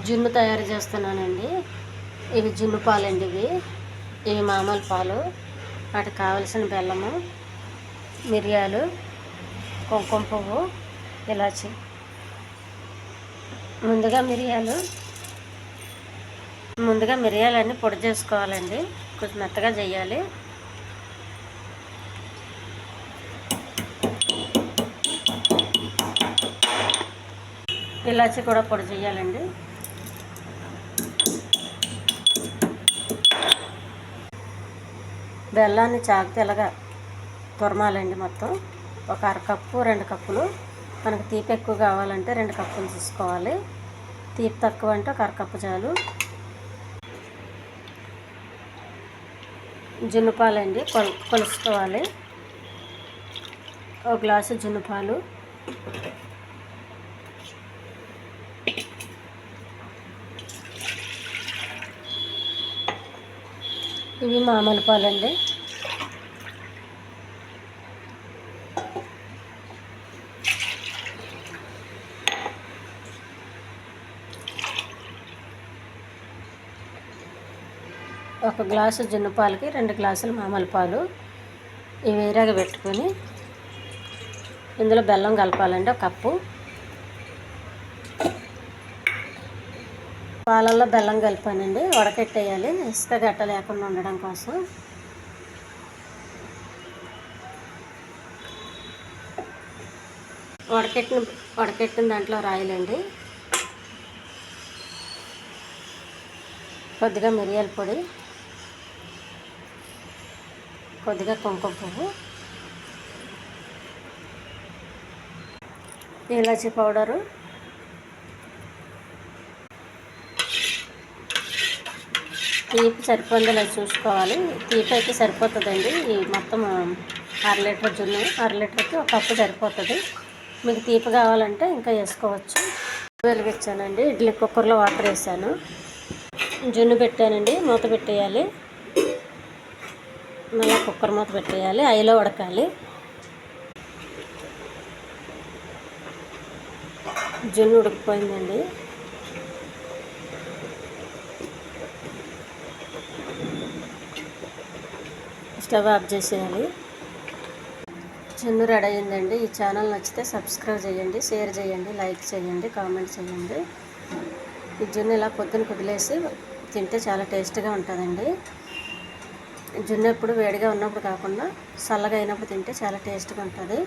జున్ను తయారు చేస్తున్నానండి. ఇవి జున్ను పాలండి. ఇవి మామూలు పాలు. వాటికి కావలసిన బెల్లము, మిరియాలు, కుంకుమ పువ్వు, ఇలాచి. ముందుగా మిరియాలన్నీ పొడి చేసుకోవాలండి. కొంచెం మెత్తగా చేయాలి. ఇలాచి కూడా పొడి చేయాలండి. బెల్లాన్ని చాకుతెలగా తురమాలండి. మొత్తం ఒక అరకప్పు 2 కప్పులు. మనకు తీపి ఎక్కువ కావాలంటే 2 కప్పులు తీసుకోవాలి. తీపి తక్కువ అంటే ఒక అరకప్పు చాలు. జున్ను పాలండి కొలుసుకోవాలి. ఒక గ్లాసు జున్ను పాలు, ఇవి మామూలు పాలండి. ఒక గ్లాసు జున్ను పాలకి 2 గ్లాసులు మామూలు పాలు. ఇవి వేరేగా పెట్టుకొని ఇందులో బెల్లం కలపాలండి. ఒక కప్పు పాలల్లో బెల్లం కలిపానండి. వడకెట్టేయాలి, ఇసుక గట్ట లేకుండా ఉండడం కోసం. వడకెట్టిన దాంట్లో రాయాలండి. కొద్దిగా మిరియాల పొడి, కొద్దిగా కుంకుమ పువ్వు, ఇలాచి పౌడరు, తీపి సరిపోయిందో చూసుకోవాలి. తీపి అయితే సరిపోతుందండి. ఈ మొత్తం 1/2 లీటర్ జున్ను, 1/2 లీటర్కి 1 కప్పు సరిపోతుంది. మీకు తీపి కావాలంటే ఇంకా వేసుకోవచ్చు. వెలిగించానండి. ఇడ్లీ కుక్కర్లో వాటర్ వేసాను. జున్ను పెట్టానండి. మూత పెట్టేయాలి. మళ్ళీ కుక్కర్ మూత పెట్టేయాలి. ఐలో ఉడకాలి. జున్ను ఉడికిపోయిందండి. స్టవ్ ఆఫ్ చేసేయాలి. జున్ను రెడీ అయిందండి. ఈ ఛానల్ నచ్చితే సబ్స్క్రైబ్ చేయండి, షేర్ చేయండి, లైక్ చేయండి, కామెంట్ చేయండి. ఈ జున్ను ఇలా పొద్దున కుదిలేసి తింటే చాలా టేస్ట్గా ఉంటుందండి. జున్ను ఎప్పుడు వేడిగా ఉన్నప్పుడు కాకుండా చల్లగా అయినప్పుడు తింటే చాలా టేస్ట్గా ఉంటుంది.